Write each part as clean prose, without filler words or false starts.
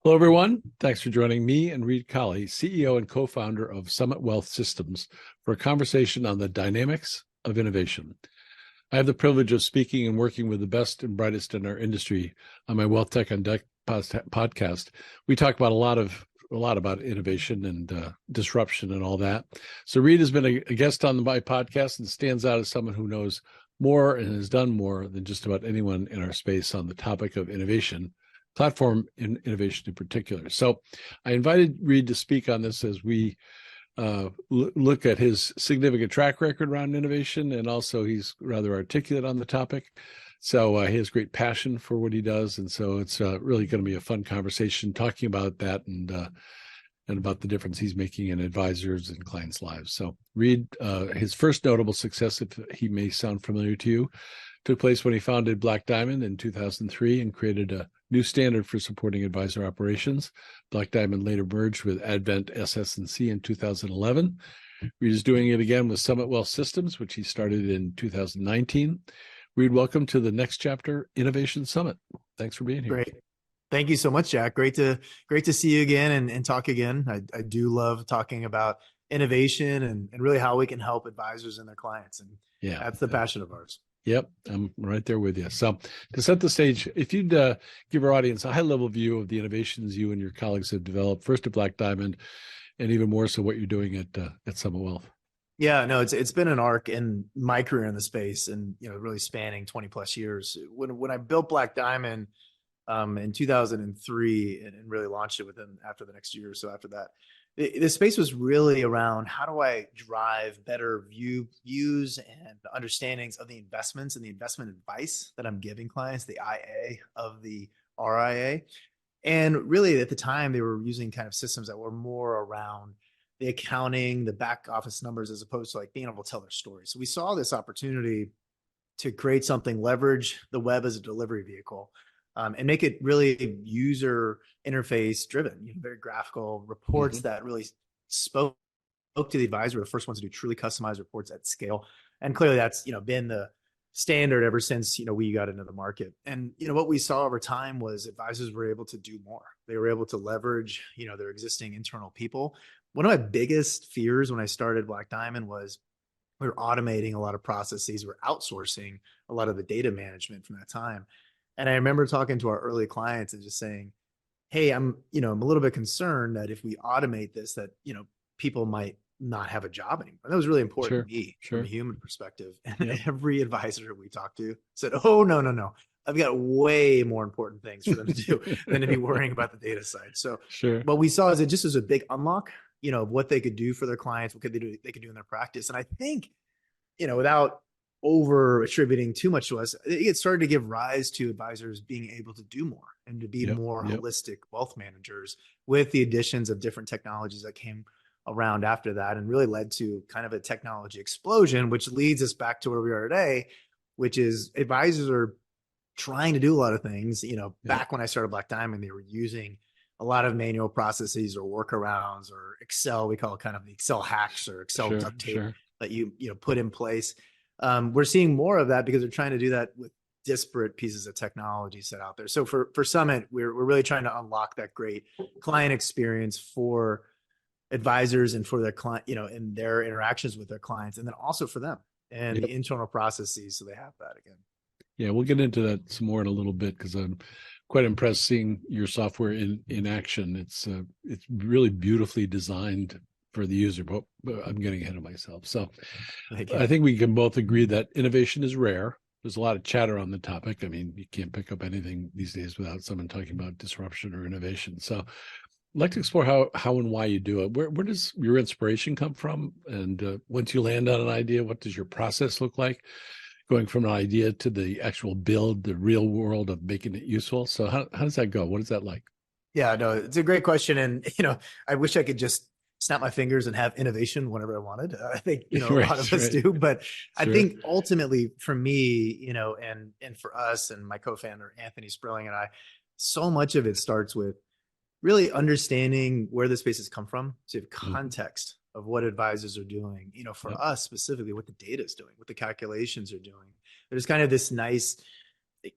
Hello, everyone. Thanks for joining me and Reed Colley, CEO and co-founder of Summit Wealth Systems, for a conversation on the dynamics of innovation. I have the privilege of speaking and working with the best and brightest in our industry on my Wealth Tech on Deck podcast. We talk about a lot about innovation and disruption and all that. So Reed has been a guest on my podcast and stands out as someone who knows more and has done more than just about anyone in our space on the topic of innovation, platform innovation in particular. So I invited Reed to speak on this as we look at his significant track record around innovation, and also he's rather articulate on the topic. So he has great passion for what he does, and so it's really going to be a fun conversation talking about that and about the difference he's making in advisors and clients' lives. So Reed, his first notable success, if he may sound familiar to you, took place when he founded Black Diamond in 2003 and created a new standard for supporting advisor operations. Black Diamond later merged with Advent SS&C in 2011. Reed is doing it again with Summit Wealth Systems, which he started in 2019. Reed, welcome to the next chapter, Innovation Summit. Thanks for being here. Great. Thank you so much, Jack. Great to see you again and talk again. I do love talking about innovation and really how we can help advisors and their clients. And that's the passion of ours. Yep, I'm right there with you. So to set the stage, if you'd give our audience a high-level view of the innovations you and your colleagues have developed, first at Black Diamond, and even more so what you're doing at Summit Wealth. Yeah, no, it's been an arc in my career in the space, and really spanning 20 plus years. When I built Black Diamond in 2003 and really launched it after the next year or so after that, the space was really around how do I drive better views and understandings of the investments and the investment advice that I'm giving clients, the IA of the RIA. And really at the time, they were using kind of systems that were more around the accounting, the back office numbers, as opposed to like being able to tell their story. So we saw this opportunity to create something, leverage the web as a delivery vehicle, and make it really user interface driven, very graphical reports that really spoke to the advisor, the first ones to do truly customized reports at scale. And clearly that's, been the standard ever since, we got into the market. And, what we saw over time was advisors were able to do more. They were able to leverage, their existing internal people. One of my biggest fears when I started Black Diamond was we were automating a lot of processes. We're outsourcing a lot of the data management from that time. And I remember talking to our early clients and just saying, hey, I'm a little bit concerned that if we automate this, that, people might not have a job anymore. And that was really important to me from a human perspective. And every advisor we talked to said, oh, no. I've got way more important things for them to do than to be worrying about the data side. So what we saw is it just was a big unlock, of what they could do for their clients, what they could do in their practice. And I think, without over attributing too much to us, it started to give rise to advisors being able to do more and to be more holistic wealth managers with the additions of different technologies that came around after that, and really led to kind of a technology explosion, which leads us back to where we are today, which is advisors are trying to do a lot of things. Back when I started Black Diamond, they were using a lot of manual processes or workarounds or Excel. We call it kind of the Excel hacks or Excel duct tape that you put in place. We're seeing more of that because they're trying to do that with disparate pieces of technology set out there. So for Summit, we're really trying to unlock that great client experience for advisors and for their client, in their interactions with their clients, and then also for them and the internal processes. So they have that again. Yeah, we'll get into that some more in a little bit because I'm quite impressed seeing your software in action. It's really beautifully designed for the user, but I'm getting ahead of myself. So I think we can both agree that innovation is rare. There's a lot of chatter on the topic. I mean, you can't pick up anything these days without someone talking about disruption or innovation. So I'd like to explore how and why you do it. Where does your inspiration come from? And once you land on an idea, what does your process look like? Going from an idea to the actual build, the real world of making it useful. So how does that go? What is that like? Yeah, no, it's a great question. And, I wish I could just snap my fingers and have innovation whenever I wanted. I think, a lot of us do, but I think ultimately for me, and for us and my co-founder, Anthony Sprilling, and I, so much of it starts with really understanding where the spaces come from. So you have context of what advisors are doing, for us specifically, what the data is doing, what the calculations are doing. There's kind of this nice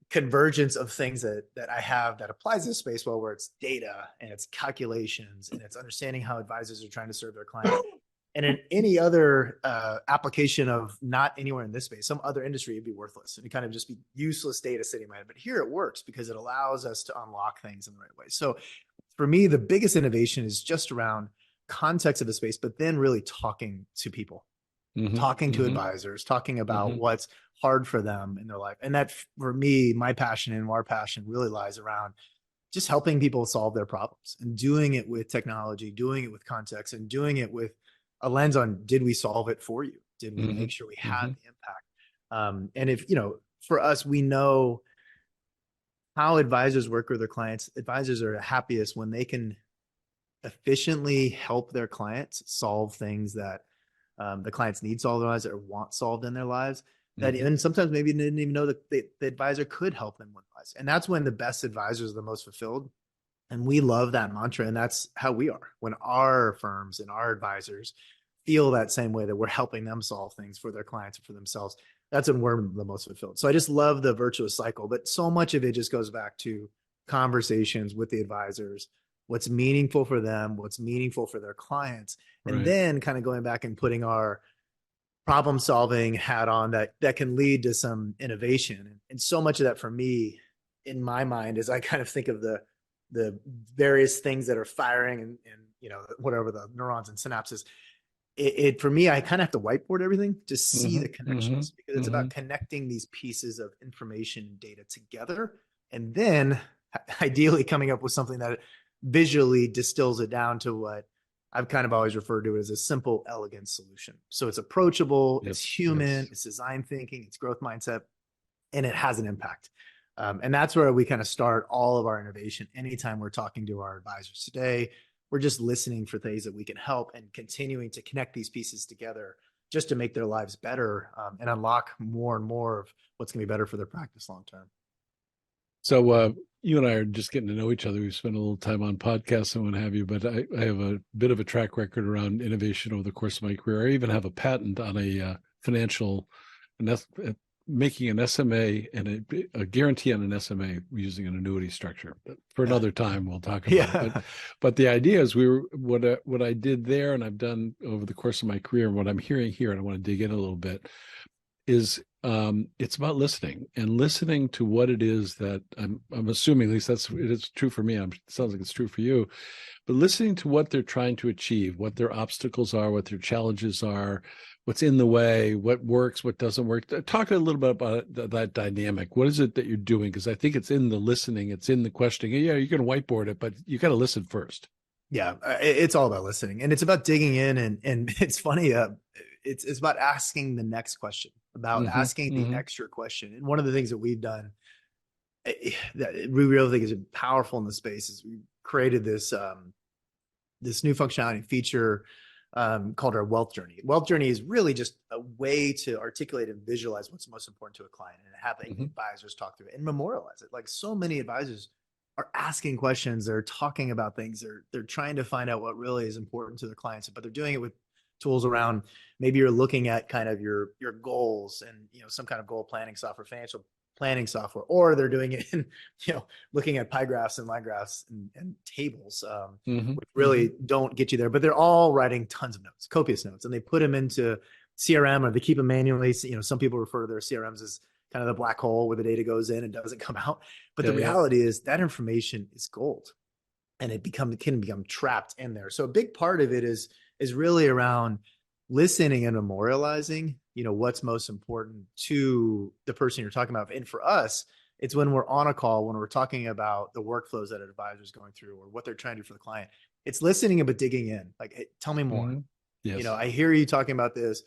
convergence of things that I have that applies to this space well, where it's data and it's calculations and it's understanding how advisors are trying to serve their clients. And in any other application of not anywhere in this space, some other industry, it'd be worthless and it kind of just be useless data sitting in my head. But here it works because it allows us to unlock things in the right way. So for me, the biggest innovation is just around context of the space, but then really talking to people, talking to advisors, talking about what's hard for them in their life. And that, for me, my passion and our passion really lies around just helping people solve their problems and doing it with technology, doing it with context, and doing it with a lens on, did we solve it for you? Did we make sure we had the impact? And if, for us, we know how advisors work with their clients. Advisors are happiest when they can efficiently help their clients solve things that the clients need solved in their lives or want solved in their lives, that even sometimes maybe didn't even know that the advisor could help them with lives. And that's when the best advisors are the most fulfilled. And we love that mantra. And that's how we are when our firms and our advisors feel that same way, that we're helping them solve things for their clients and for themselves. That's when we're the most fulfilled. So I just love the virtuous cycle, but so much of it just goes back to conversations with the advisors, what's meaningful for them, what's meaningful for their clients. And then kind of going back and putting our problem solving hat on that can lead to some innovation. And so much of that for me, in my mind, is I kind of think of the various things that are firing and whatever the neurons and synapses. For me, I kind of have to whiteboard everything to see the connections, because it's about connecting these pieces of information and data together, and then ideally coming up with something that visually distills it down to what I've kind of always referred to it as a simple, elegant solution. So it's approachable, it's human, it's design thinking, it's growth mindset, and it has an impact. And that's where we kind of start all of our innovation. Anytime we're talking to our advisors today, we're just listening for things that we can help and continuing to connect these pieces together just to make their lives better, and unlock more and more of what's going to be better for their practice long term. So you and I are just getting to know each other. We've spent a little time on podcasts and what have you, but I have a bit of a track record around innovation over the course of my career. I even have a patent on a financial, making an SMA and a guarantee on an SMA using an annuity structure. But for another time, we'll talk about it. But the idea is what I did there, and I've done over the course of my career, and what I'm hearing here, and I want to dig in a little bit, is it's about listening to what it is that I'm assuming, at least it is true for me. It sounds like it's true for you, but listening to what they're trying to achieve, what their obstacles are, what their challenges are, what's in the way, what works, what doesn't work. Talk a little bit about that dynamic. What is it that you're doing? Because I think it's in the listening, it's in the questioning. Yeah, you can whiteboard it, but you got to listen first. Yeah, it's all about listening, and it's about digging in. And it's funny. It's about asking the next question, about asking the extra question. And one of the things that we've done that we really think is powerful in the space is we created this new functionality feature called our wealth journey. Wealth journey is really just a way to articulate and visualize what's most important to a client, and having advisors talk through it and memorialize it. Like, so many advisors are asking questions, they're talking about things, they're trying to find out what really is important to their clients, but they're doing it with tools around, maybe you're looking at kind of your goals and some kind of goal planning software, financial planning software, or they're doing it in looking at pie graphs and line graphs and tables, which really don't get you there. But they're all writing tons of notes, copious notes, and they put them into CRM, or they keep them manually. Some people refer to their CRMs as kind of the black hole where the data goes in and doesn't come out. But the reality is that information is gold, and it can become trapped in there. So a big part of it is really around listening and memorializing, what's most important to the person you're talking about. And for us, it's when we're on a call, when we're talking about the workflows that an advisor is going through or what they're trying to do for the client. It's listening, but digging in. Like, hey, tell me more. Yes. I hear you talking about this.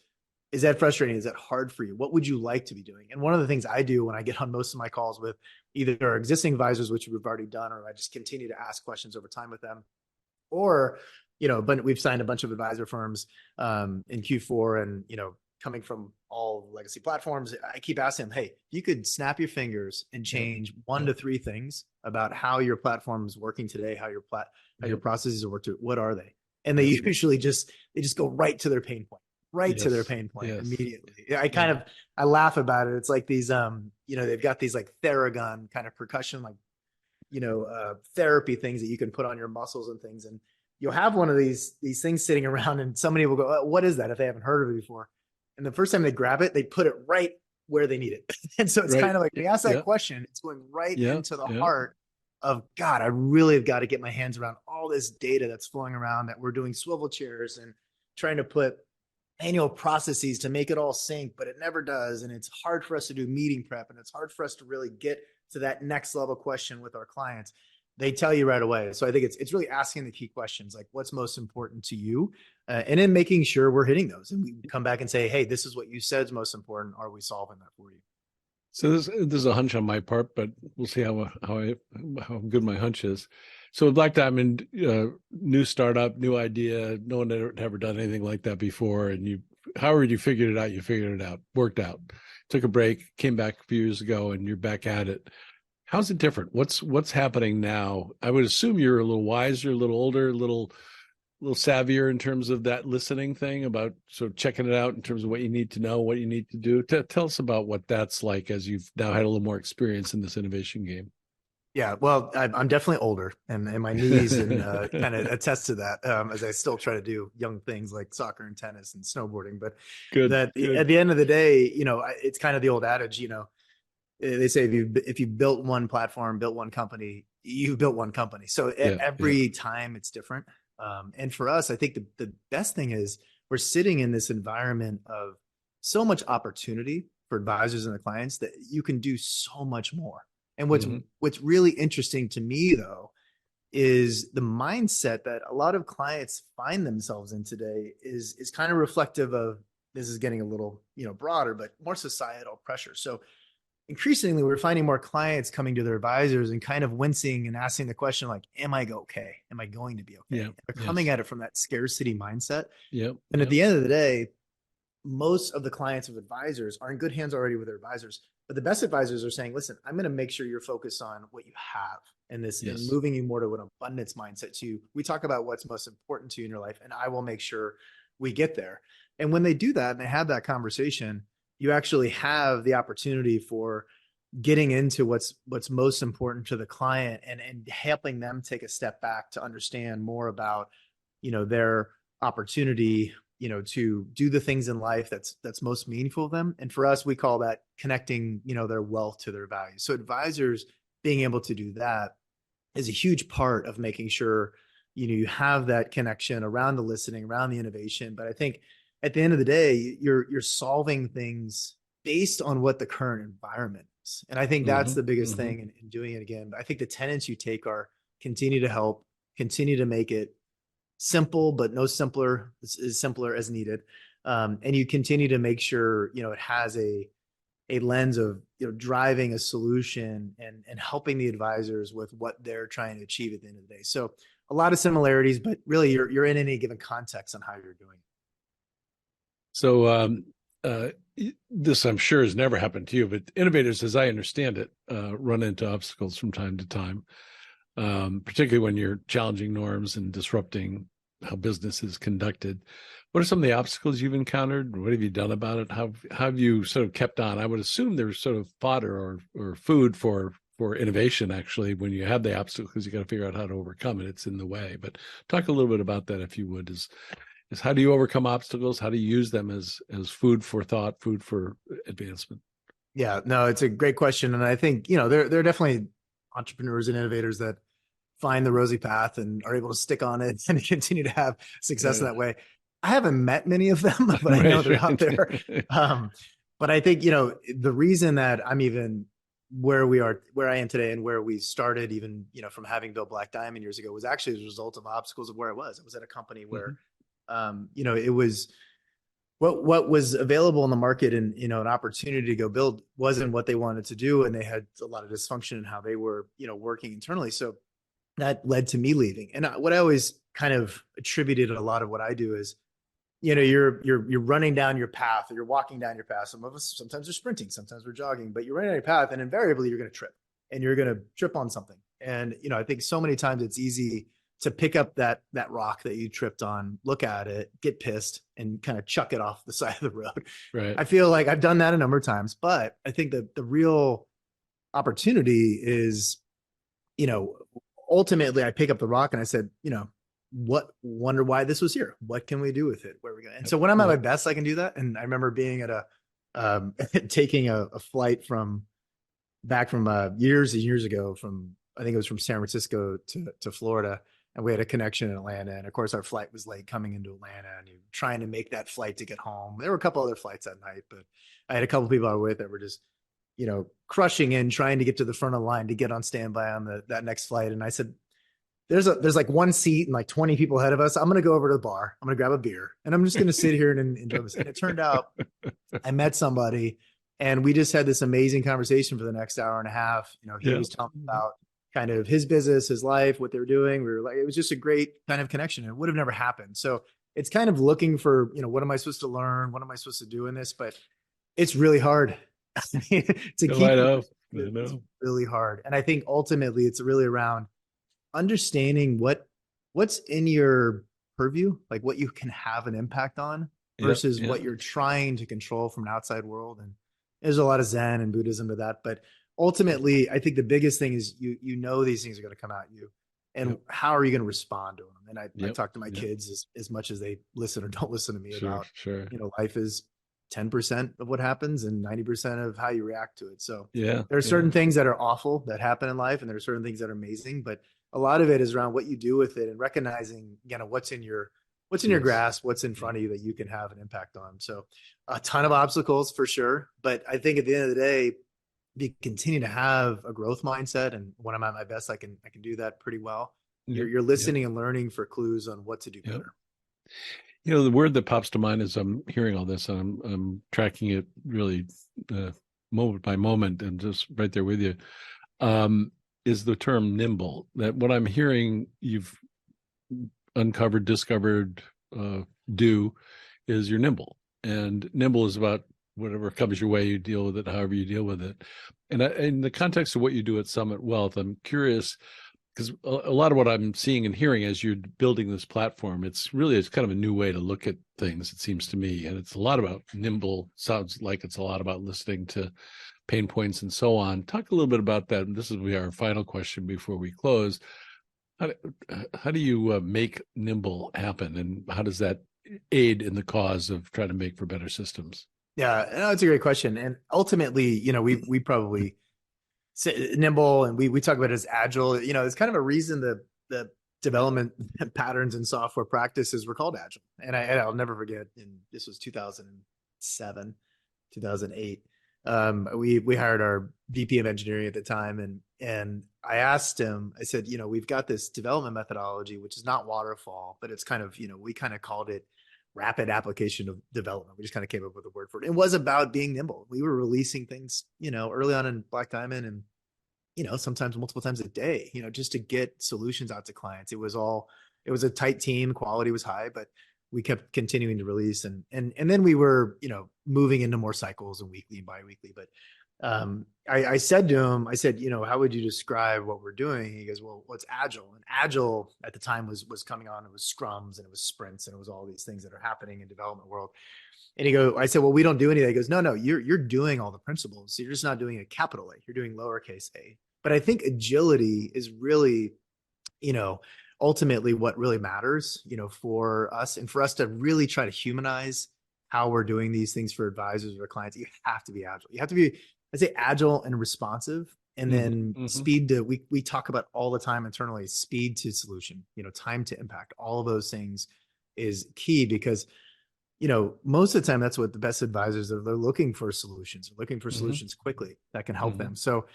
Is that frustrating? Is that hard for you? What would you like to be doing? And one of the things I do when I get on most of my calls with either our existing advisors, which we've already done, or I just continue to ask questions over time with them, or but we've signed a bunch of advisor firms in Q4, and coming from all legacy platforms, I keep asking them, hey, if you could snap your fingers and change 1 to 3 things about how your platform is working today, how your processes are working, what are they? And they usually just go right to their pain point. right to their Yes. pain point Yes. immediately. Yeah. I laugh about it. It's like these, they've got these like Theragun kind of percussion, like, therapy things that you can put on your muscles and things. And you'll have one of these things sitting around and somebody will go, what is that? If they haven't heard of it before. And the first time they grab it, they put it right where they need it. And so it's Right. kind of like, when you ask that Yeah. question, it's going right Yeah. into the Yeah. heart of, God, I really have got to get my hands around all this data that's flowing around, that we're doing swivel chairs and trying to put manual processes to make it all sync, but it never does. And it's hard for us to do meeting prep, and it's hard for us to really get to that next level question with our clients. They tell you right away. So I think it's really asking the key questions, like what's most important to you, and then making sure we're hitting those. And we come back and say, hey, this is what you said is most important. Are we solving that for you? So this is a hunch on my part, but we'll see how good my hunch is. So with Black Diamond, new startup, new idea, no one had ever done anything like that before, and however you figured it out, worked out. Took a break, came back a few years ago, and you're back at it. How's it different? What's happening now? I would assume you're a little wiser, a little older, a little savvier in terms of that listening thing, about sort of checking it out in terms of what you need to know, what you need to do. Tell us about what that's like as you've now had a little more experience in this innovation game. Yeah, well, I'm definitely older, and my knees and kind of attest to that, as I still try to do young things like soccer and tennis and snowboarding. But Good, that at good. the end of the day, it's kind of the old adage, they say if you built one platform, built one company, you built one company. So Yeah, yeah. every time it's different. And for us, I think the best thing is we're sitting in this environment of so much opportunity for advisors and the clients that you can do so much more. And Hmm. what's really interesting to me, though, is the mindset that a lot of clients find themselves in today is kind of reflective of, this is getting a little broader, but more societal pressure. So increasingly, we're finding more clients coming to their advisors and kind of wincing and asking the question like, am I okay? Am I going to be okay? Yeah. And they're coming Yes. at it from that scarcity mindset. Yep. And at Yep. the end of the day, most of the clients of advisors are in good hands already with their advisors. But the best advisors are saying, listen, I'm going to make sure you're focused on what you have, and Yes. moving you more to an abundance mindset too. We talk about what's most important to you in your life, and I will make sure we get there. And when they do that and they have that conversation, you actually have the opportunity for getting into what's most important to the client, and helping them take a step back to understand more about their opportunity to do the things in life that's most meaningful to them. And for us, we call that connecting their wealth to their values. So advisors being able to do that is a huge part of making sure you have that connection around the listening, around the innovation. But I think at the end of the day, you're solving things based on what the current environment is. And I think that's Hmm. the biggest Hmm. thing in doing it again. But I think the tenets you take are continue to help, continue to make it simple, but no simpler is simpler as needed. And you continue to make sure, it has a lens of, driving a solution and helping the advisors with what they're trying to achieve at the end of the day. So a lot of similarities, but really you're in any given context on how you're doing it. So uh, this, I'm sure, has never happened to you, but innovators, as I understand it, run into obstacles from time to time, particularly when you're challenging norms and disrupting how business is conducted. What are some of the obstacles you've encountered? What have you done about it? How have you sort of kept on? I would assume there's sort of fodder or food for innovation, actually. When you have the obstacles, you got to figure out how to overcome it. It's in the way. But talk a little bit about that, if you would. Is how do you overcome obstacles? How do you use them as food for thought, food for advancement? Yeah, no, it's a great question. And I think, there are definitely entrepreneurs and innovators that find the rosy path and are able to stick on it and continue to have success in Yeah. that way. I haven't met many of them, but I know Right, they're out there. right. Um, but I think, the reason that I'm even where I am today and where we started, even, from having built Black Diamond years ago, was actually as a result of obstacles of where I was. I was at a company where, Hmm. it was what was available in the market, and an opportunity to go build wasn't what they wanted to do, and they had a lot of dysfunction in how they were working internally. So that led to me leaving. And what I always kind of attributed a lot of what I do is, you're running down your path, or you're walking down your path. Some of us, sometimes we're sprinting, sometimes we're jogging, but you're running down your path, and invariably you're going to trip, and you're going to trip on something. And I think so many times it's easy to pick up that rock that you tripped on, look at it, get pissed, and kind of chuck it off the side of the road. Right. I feel like I've done that a number of times, but I think that the real opportunity is, ultimately I pick up the rock and I said, wonder why this was here. What can we do with it? Where are we going? And so when I'm at my best, I can do that. And I remember being at taking a flight back from years and years ago I think it was from San Francisco to Florida. And we had a connection in Atlanta. And of course, our flight was late coming into Atlanta and you're trying to make that flight to get home. There were a couple other flights that night, but I had a couple people I was with that were just, crushing in, trying to get to the front of the line to get on standby on that next flight. And I said, there's like one seat and like 20 people ahead of us. I'm going to go over to the bar. I'm going to grab a beer and I'm just going to sit here and enjoy this. And it turned out I met somebody and we just had this amazing conversation for the next hour and a half. He was telling me about kind of his business, his life, what they were doing. We were like, it was just a great kind of connection. It would have never happened. So it's kind of looking for, what am I supposed to learn? What am I supposed to do in this? But it's really hard to keep it. It's really hard. And I think ultimately it's really around understanding what's in your purview, like what you can have an impact on versus what you're trying to control from an outside world. And there's a lot of Zen and Buddhism to that, but ultimately I think the biggest thing is these things are going to come at you and how are you going to respond to them? And I talk to my kids as much as they listen or don't listen to me about, life is 10% of what happens and 90% of how you react to it. So there are certain things that are awful that happen in life and there are certain things that are amazing, but a lot of it is around what you do with it and recognizing, what's in your grasp, what's in front of you that you can have an impact on. So a ton of obstacles for sure. But I think at the end of the day, if you continue to have a growth mindset, and when I'm at my best, I can do that pretty well. You're listening and learning for clues on what to do better. The word that pops to mind as I'm hearing all this, and I'm tracking it really moment by moment and just right there with you, is the term nimble. That what I'm hearing you've discovered, is you're nimble. And nimble is about whatever comes your way, you deal with it, however you deal with it. And in the context of what you do at Summit Wealth, I'm curious, because a lot of what I'm seeing and hearing as you're building this platform, it's kind of a new way to look at things, it seems to me. And it's a lot about nimble, sounds like it's a lot about listening to pain points and so on. Talk a little bit about that. And this will be our final question before we close. How do you make nimble happen? And how does that aid in the cause of trying to make for better systems? Yeah, no, it's a great question. And ultimately, we probably say nimble and we talk about it as agile. It's kind of a reason the development patterns and software practices were called agile. And I'll never forget, and this was 2007, 2008. We hired our VP of engineering at the time. And I asked him, I said, we've got this development methodology, which is not waterfall, but it's kind of, we kind of called it rapid application of development. We just kind of came up with a word for it. It was about being nimble. We were releasing things, early on in Black Diamond and, sometimes multiple times a day, just to get solutions out to clients. It was a tight team, quality was high, but we kept continuing to release and then we were, moving into more cycles and weekly and biweekly. But I said to him, how would you describe what we're doing? He goes, well, what's agile? And agile at the time was coming on. It was scrums and it was sprints and it was all these things that are happening in development world. And I said, well, we don't do anything. He goes, no, you're doing all the principles. So you're just not doing a capital A, you're doing lowercase a. But I think agility is really, ultimately what really matters, for us and for us to really try to humanize how we're doing these things for advisors or clients. You have to be agile. You have to be, I say, agile and responsive. And then speed to, we talk about all the time internally, speed to solution, time to impact. All of those things is key because, most of the time that's what the best advisors are. They're looking for solutions. They're looking for solutions quickly that can help them. So,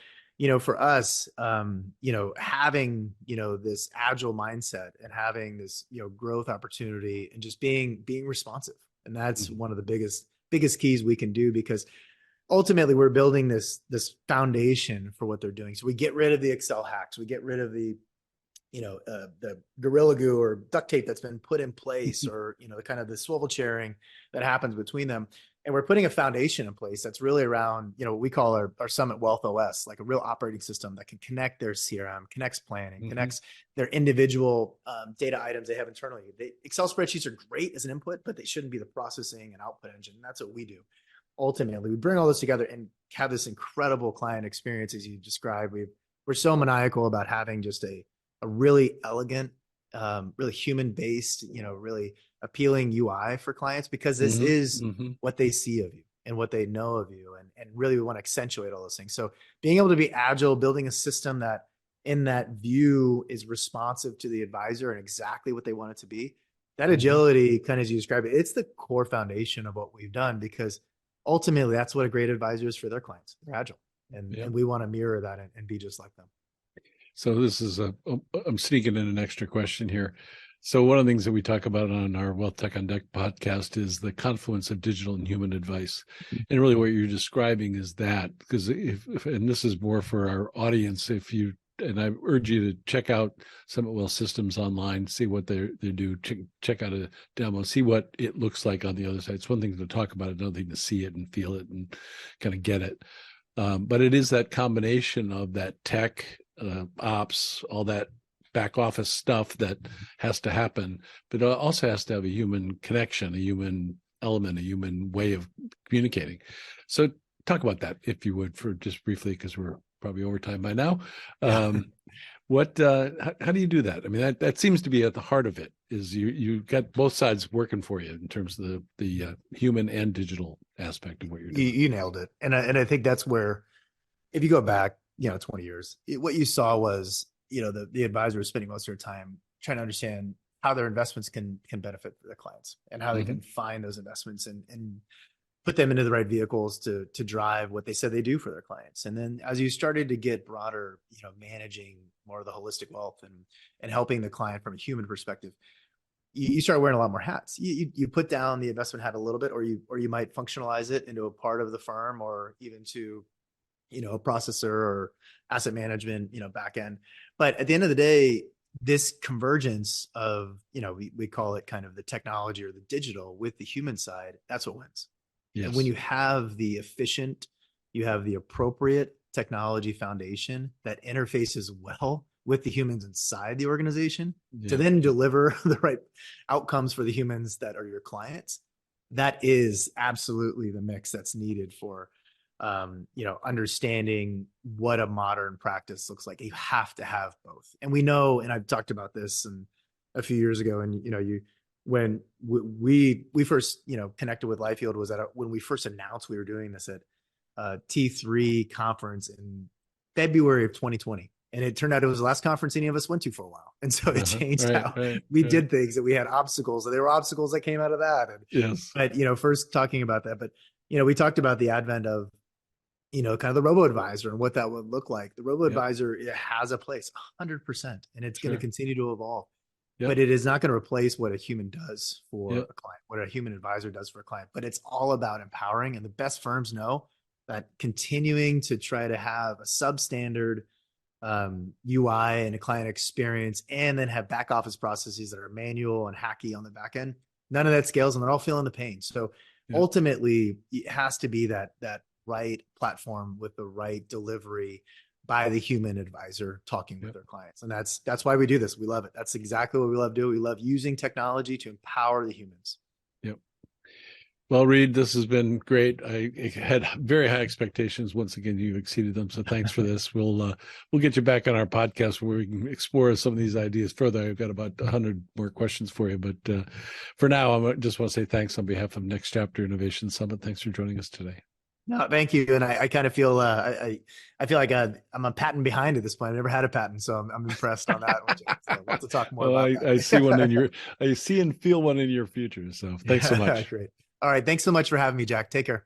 for us, having, this agile mindset and having this, growth opportunity and just being responsive. And that's one of the biggest keys we can do because ultimately we're building this foundation for what they're doing. So we get rid of the Excel hacks. We get rid of the Gorilla Glue or duct tape that's been put in place or, the kind of the swivel chairing that happens between them. And we're putting a foundation in place that's really around, what we call our Summit Wealth OS, like a real operating system that can connect their CRM, connects planning, connects their individual data items they have internally. Excel spreadsheets are great as an input, but they shouldn't be the processing and output engine. And that's what we do. Ultimately, we bring all this together and have this incredible client experience, as you described. We're so maniacal about having just a really elegant, really human-based, really appealing UI for clients, because this is what they see of you and what they know of you. And really we want to accentuate all those things. So being able to be agile, building a system that in that view is responsive to the advisor and exactly what they want it to be. That agility, kind of as you describe it, it's the core foundation of what we've done, because ultimately that's what a great advisor is for their clients. They're agile. And we want to mirror that and be just like them. So this is I'm sneaking in an extra question here. So one of the things that we talk about on our Wealth Tech on Deck podcast is the confluence of digital and human advice. And really what you're describing is that, because and this is more for our audience, and I urge you to check out Summit Wealth Systems online, see what they do, check out a demo, see what it looks like on the other side. It's one thing to talk about it, another thing to see it and feel it and kind of get it. But it is that combination of that tech, ops, all that back office stuff that has to happen, but it also has to have a human connection, a human element, a human way of communicating. So talk about that, if you would, for just briefly, because we're probably over time by now. How do you do that? I mean, that seems to be at the heart of it, is you got both sides working for you in terms of the human and digital aspect of what you're doing. You nailed it. And I think that's where, if you go back, 20 years, what you saw was, the advisor was spending most of their time trying to understand how their investments can benefit their clients, and how they can find those investments and put them into the right vehicles to drive what they said they do for their clients. And then as you started to get broader, managing more of the holistic wealth and helping the client from a human perspective, you start wearing a lot more hats. You put down the investment hat a little bit, or you might functionalize it into a part of the firm, or even to a processor or asset management, back end. But at the end of the day, this convergence of, we call it kind of the technology or the digital with the human side, that's what wins. Yes. And when you have the appropriate technology foundation that interfaces well with the humans inside the organization to then deliver the right outcomes for the humans that are your clients, that is absolutely the mix that's needed for understanding what a modern practice looks like. You have to have both. And we know, and I've talked about this a few years ago, and when we first connected with LifeYield was when we first announced we were doing this at T3 conference in February of 2020. And it turned out it was the last conference any of us went to for a while. And so it changed how we did things, that we had obstacles, and there were obstacles that came out of that. But, first talking about that, but, we talked about the advent of, kind of the robo-advisor and what that would look like. The robo-advisor, it has a place 100%, and it's going to continue to evolve, but it is not going to replace what a human does for a client, what a human advisor does for a client, but it's all about empowering. And the best firms know that continuing to try to have a substandard UI and a client experience, and then have back office processes that are manual and hacky on the back end, none of that scales, and they're all feeling the pain. So ultimately it has to be that right platform with the right delivery by the human advisor talking with their clients. And that's why we do this. We love it. That's exactly what we love doing. We love using technology to empower the humans. Well, Reed, this has been great. I had very high expectations. Once again, you've exceeded them. So thanks for this. We'll get you back on our podcast where we can explore some of these ideas further. I've got about 100 more questions for you, but for now, I just want to say thanks on behalf of Next Chapter Innovation Summit. Thanks for joining us today. No, thank you. And I kind of feel I feel like I'm a patent behind at this point. I've never had a patent, so I'm impressed on that. So we'll have to talk more about that. I see one I see and feel one in your future. So thanks so much. Great. All right. Thanks so much for having me, Jack. Take care.